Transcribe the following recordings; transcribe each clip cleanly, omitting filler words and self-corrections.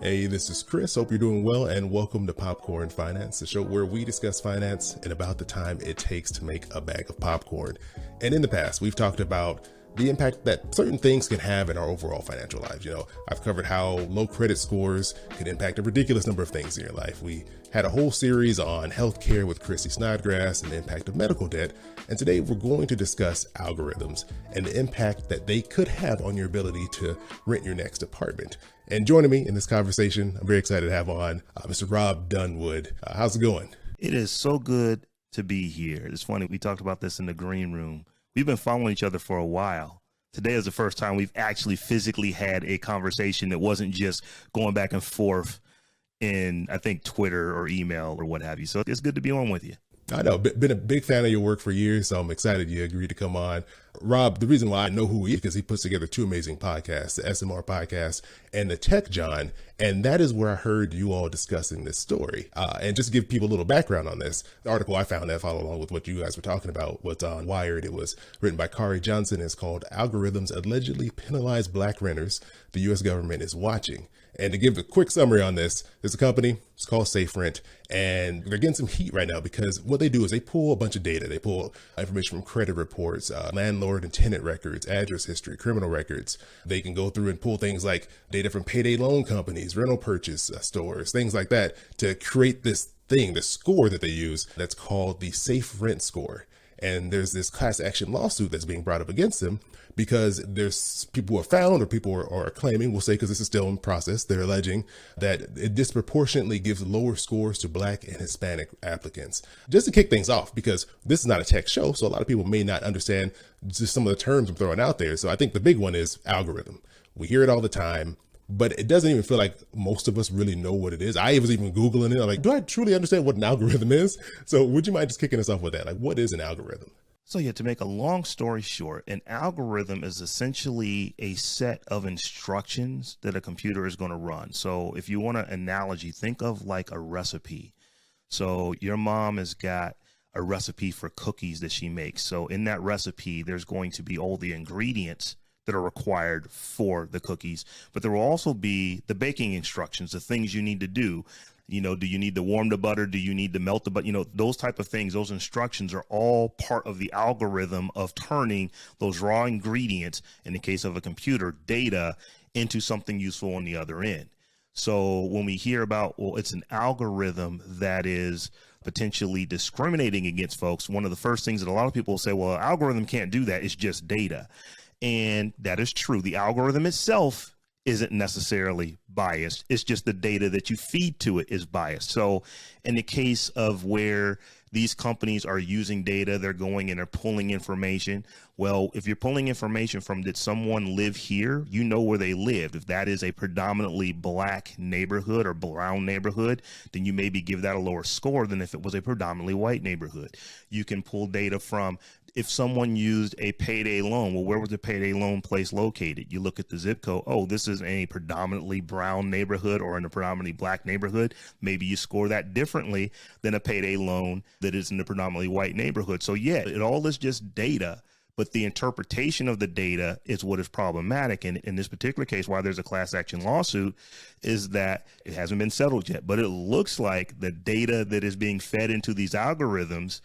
Hey, this is Chris. Hope you're doing well, and welcome to Popcorn Finance, the show where we discuss finance and about the time it takes to make a bag of popcorn. And in the past, we've talked about the impact that certain things can have in our overall financial lives. I've covered how low credit scores can impact a ridiculous number of things in your life. We had a whole series on healthcare with Chrissy Snodgrass and the impact of medical debt. And today we're going to discuss algorithms and the impact that they could have on your ability to rent your next apartment. And joining me in this conversation, I'm very excited to have on Mr. Robb Dunewood. How's it going? It is so good to be here. It's funny, we talked about this in the green room. We've been following each other for a while. Today is the first time we've actually physically had a conversation that wasn't just going back and forth in, I think, Twitter or email or what have you. So it's good to be on with you. I know, been a big fan of your work for years, so I'm excited you agreed to come on. Robb, the reason why I know who he is because he puts together two amazing podcasts, the SMR podcast and the Tech Jawn, and that is where I heard you all discussing this story. And just to give people a little background on this, the article I found that followed along with what you guys were talking about was on Wired. It was written by Kari Johnson. It's called "Algorithms Allegedly Penalize Black Renters. The U.S. Government is Watching." And to give a quick summary on this, there's a company, it's called Safe Rent, and they're getting some heat right now because what they do is they pull a bunch of data. They pull information from credit reports, landlord and tenant records, address history, criminal records. They can go through and pull things like data from payday loan companies, rental purchase stores, things like that to create this score that they use that's called the Safe Rent score. And there's this class action lawsuit that's being brought up against them because there's people who are found or people are claiming, we'll say because this is still in process, they're alleging that it disproportionately gives lower scores to Black and Hispanic applicants. Just to kick things off, because this is not a tech show, so a lot of people may not understand just some of the terms I'm throwing out there. So I think the big one is algorithm. We hear it all the time, but it doesn't even feel like most of us really know what it is. I was even Googling it. I'm like, do I truly understand what an algorithm is? So would you mind just kicking us off with that? Like, what is an algorithm? So yeah, to make a long story short, an algorithm is essentially a set of instructions that a computer is going to run. So if you want an analogy, think of like a recipe. So your mom has got a recipe for cookies that she makes. So in that recipe, there's going to be all the ingredients that are required for the cookies, but there will also be the baking instructions, the things you need to do. Do you need to warm the butter? Do you need to melt the butter? Those type of things, those instructions are all part of the algorithm of turning those raw ingredients, in the case of a computer, data into something useful on the other end. So when we hear about, well, it's an algorithm that is potentially discriminating against folks, one of the first things that a lot of people will say, well, an algorithm can't do that. It's just data. And that is true. The algorithm itself isn't necessarily biased. It's just the data that you feed to it is biased. So in the case of where these companies are using data, they're going and they're pulling information. Well, if you're pulling information from did someone live here, you know where they lived. If that is a predominantly Black neighborhood or brown neighborhood, then you maybe give that a lower score than if it was a predominantly white neighborhood. You can pull data from if someone used a payday loan, well, where was the payday loan place located? You look at the zip code. Oh, this is a predominantly brown neighborhood or in a predominantly Black neighborhood. Maybe you score that differently than a payday loan that is in a predominantly white neighborhood. So yeah, it all is just data, but the interpretation of the data is what is problematic. And in this particular case, why there's a class action lawsuit is that it hasn't been settled yet, but it looks like the data that is being fed into these algorithms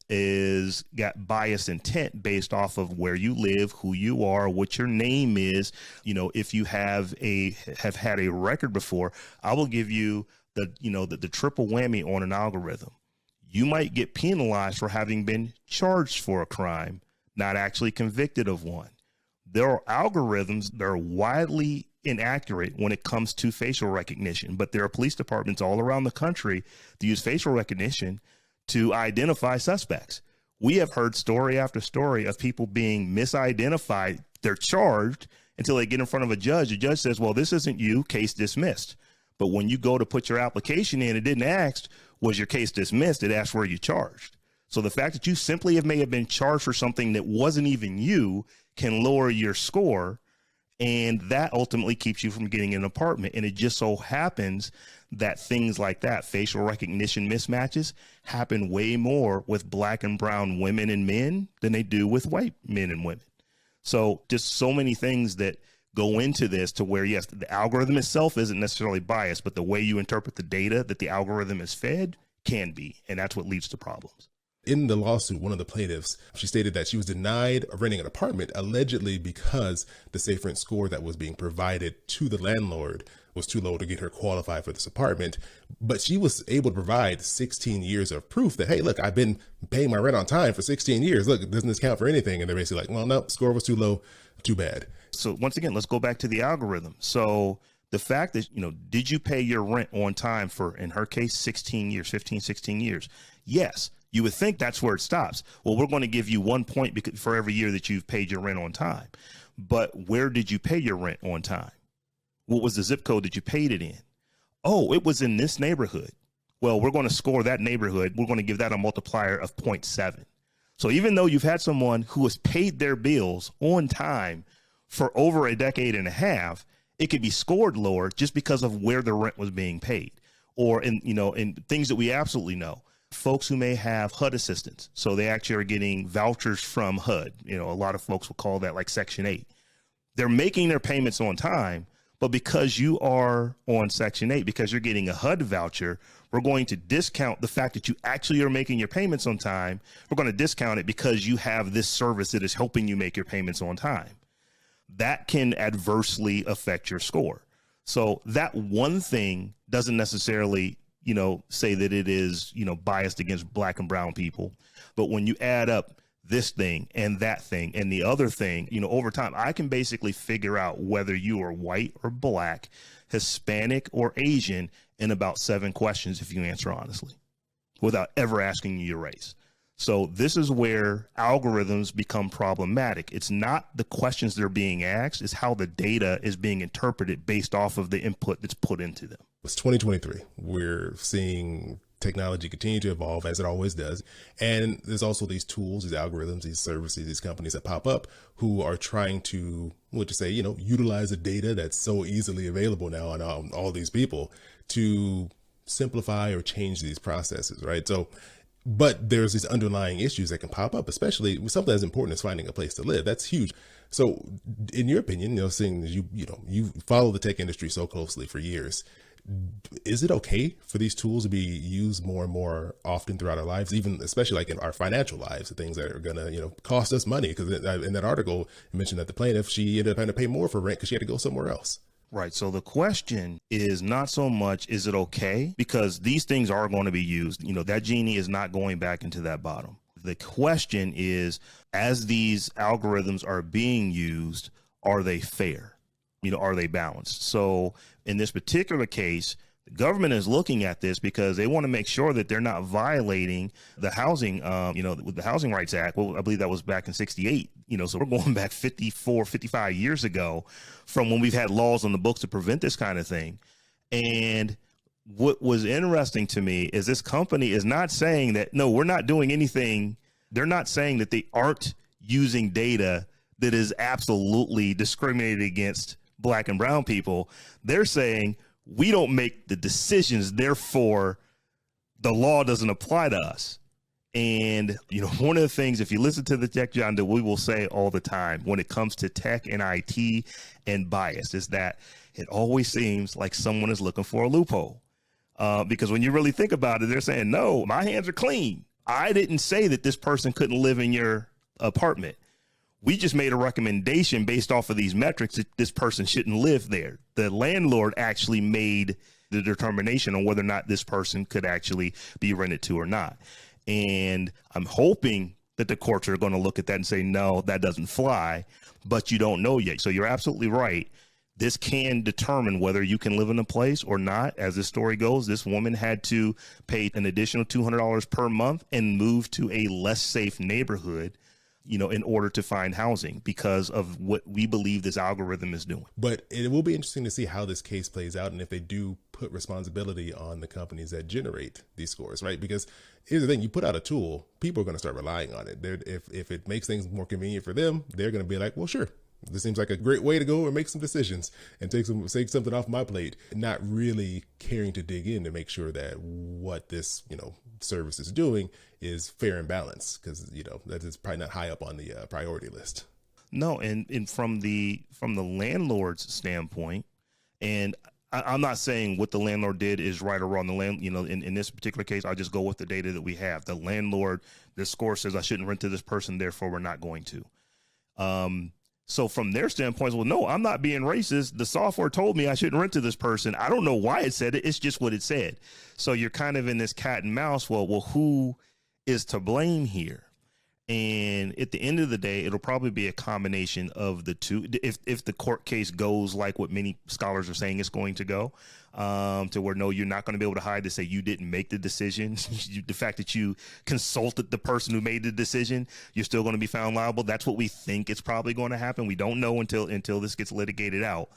is got biased intent based off of where you live, who you are, what your name is. If you have had a record before, I will give you the triple whammy on an algorithm. You might get penalized for having been charged for a crime, not actually convicted of one. There are algorithms that are widely inaccurate when it comes to facial recognition, but there are police departments all around the country that use facial recognition to identify suspects. We have heard story after story of people being misidentified. They're charged until they get in front of a judge. The judge says, well, this isn't you, case dismissed. But when you go to put your application in, it didn't ask, was your case dismissed? It asked, were you charged? So the fact that you simply may have been charged for something that wasn't even you can lower your score. And that ultimately keeps you from getting an apartment. And it just so happens that things like that, facial recognition mismatches, happen way more with Black and brown women and men than they do with white men and women. So just so many things that go into this to where, yes, the algorithm itself isn't necessarily biased, but the way you interpret the data that the algorithm is fed can be. And that's what leads to problems. In the lawsuit, one of the plaintiffs, she stated that she was denied renting an apartment allegedly because the safe rent score that was being provided to the landlord was too low to get her qualified for this apartment. But she was able to provide 16 years of proof that, hey, look, I've been paying my rent on time for 16 years. Look, doesn't this count for anything? And they're basically like, well, no, score was too low. Too bad. So once again, let's go back to the algorithm. So the fact that, did you pay your rent on time for, in her case, 16 years, 15, 16 years? Yes. You would think that's where it stops. Well, we're going to give you 1 point for every year that you've paid your rent on time. But where did you pay your rent on time? What was the zip code that you paid it in? Oh, it was in this neighborhood. Well, we're going to score that neighborhood. We're going to give that a multiplier of 0.7. So even though you've had someone who has paid their bills on time for over a decade and a half, it could be scored lower just because of where the rent was being paid. Or in things that we absolutely know, folks who may have HUD assistance. So they actually are getting vouchers from HUD. A lot of folks will call that like Section 8. They're making their payments on time, but because you are on Section 8, because you're getting a HUD voucher, we're going to discount the fact that you actually are making your payments on time. We're going to discount it because you have this service that is helping you make your payments on time. That can adversely affect your score. So that one thing doesn't necessarily, say that it is, biased against Black and brown people. But when you add up this thing and that thing and the other thing, over time, I can basically figure out whether you are white or Black, Hispanic or Asian in about 7 questions if you answer honestly, without ever asking you your race. So this is where algorithms become problematic. It's not the questions that are being asked, it's how the data is being interpreted based off of the input that's put into them. It's 2023. We're seeing technology continue to evolve as it always does. And there's also these tools, these algorithms, these services, these companies that pop up who are trying to, utilize the data that's so easily available now on all these people to simplify or change these processes, right? So, but there's these underlying issues that can pop up, especially with something as important as finding a place to live. That's huge. So in your opinion, seeing as you follow the tech industry so closely for years, is it okay for these tools to be used more and more often throughout our lives, even especially like in our financial lives, the things that are going to, cost us money? Because in that article, it mentioned that the plaintiff, she ended up having to pay more for rent because she had to go somewhere else. Right. So the question is not so much, is it okay? Because these things are going to be used. That genie is not going back into that bottle. The question is, as these algorithms are being used, are they fair? Are they balanced? So in this particular case, the government is looking at this because they want to make sure that they're not violating the housing, with the Housing Rights Act. Well, I believe that was back in 68. So we're going back 54, 55 years ago from when we've had laws on the books to prevent this kind of thing. And what was interesting to me is this company is not saying that, no, we're not doing anything. They're not saying that they aren't using data that is absolutely discriminated against Black and brown people. They're saying we don't make the decisions, therefore the law doesn't apply to us. And one of the things, if you listen to the Tech Jawn, that we will say all the time when it comes to tech and IT and bias, is that it always seems like someone is looking for a loophole, because when you really think about it, they're saying, no, my hands are clean. I didn't say that this person couldn't live in your apartment. We just made a recommendation based off of these metrics that this person shouldn't live there. The landlord actually made the determination on whether or not this person could actually be rented to or not. And I'm hoping that the courts are going to look at that and say, no, that doesn't fly, but you don't know yet. So you're absolutely right. This can determine whether you can live in a place or not. As the story goes, this woman had to pay an additional $200 per month and move to a less safe neighborhood, in order to find housing because of what we believe this algorithm is doing. But it will be interesting to see how this case plays out and if they do put responsibility on the companies that generate these scores, right? Because here's the thing, you put out a tool, people are going to start relying on it. If it makes things more convenient for them, they're going to be like, well, sure, this seems like a great way to go and make some decisions and take something off my plate, not really caring to dig in to make sure that what this, service is doing is fair and balanced, because, that is probably not high up on the priority list. No, and from the landlord's standpoint, and I'm not saying what the landlord did is right or wrong. The land, in this particular case, I'll just go with the data that we have. The landlord, the score says I shouldn't rent to this person, therefore we're not going to. So from their standpoint, well, no, I'm not being racist. The software told me I shouldn't rent to this person. I don't know why it said it. It's just what it said. So you're kind of in this cat and mouse. Well, who is to blame here? And at the end of the day, it'll probably be a combination of the two. If the court case goes like what many scholars are saying it's going to go, to where, no, you're not going to be able to hide to say you didn't make the decision. The fact that you consulted the person who made the decision, you're still going to be found liable. That's what we think is probably going to happen. We don't know until this gets litigated out.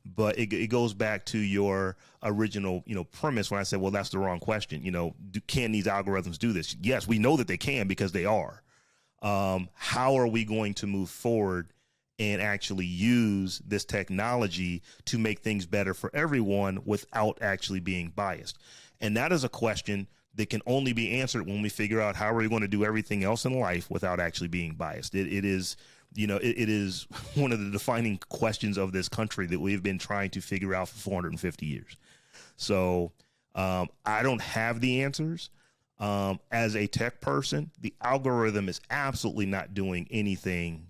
But it goes back to your original, premise when I said, well, that's the wrong question. Can these algorithms do this? Yes, we know that they can because they are. How are we going to move forward and actually use this technology to make things better for everyone without actually being biased? And that is a question that can only be answered when we figure out how are we going to do everything else in life without actually being biased. It is one of the defining questions of this country that we've been trying to figure out for 450 years. So I don't have the answers. As a tech person, the algorithm is absolutely not doing anything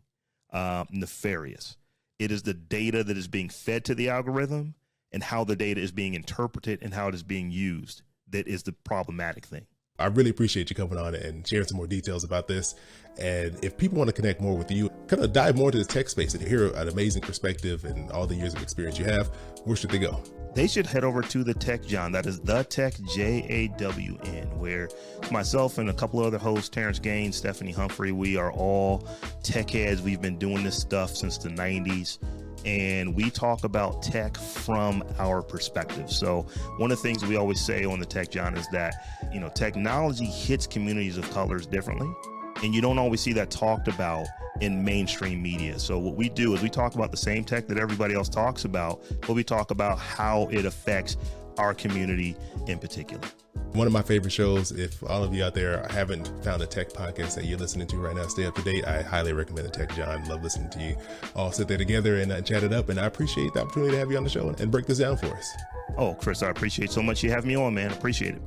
nefarious. It is the data that is being fed to the algorithm and how the data is being interpreted and how it is being used that is the problematic thing. I really appreciate you coming on and sharing some more details about this. And if people want to connect more with you, kind of dive more into the tech space and hear an amazing perspective and all the years of experience you have, where should they go? They should head over to the Tech Jawn. That is the Tech JAWN, where myself and a couple of other hosts, Terrence Gaines, Stephanie Humphrey, we are all tech heads. We've been doing this stuff since the 90s. And we talk about tech from our perspective. So one of the things we always say on the Tech Jawn is that, technology hits communities of colors differently. And you don't always see that talked about in mainstream media. So what we do is we talk about the same tech that everybody else talks about, but we talk about how it affects our community in particular. One of my favorite shows, if all of you out there haven't found a tech podcast that you're listening to right now, stay up to date. I highly recommend the Tech Jawn. Love listening to you all sit there together and chat it up. And I appreciate the opportunity to have you on the show and break this down for us. Oh, Chris, I appreciate so much you having me on, man. Appreciate it.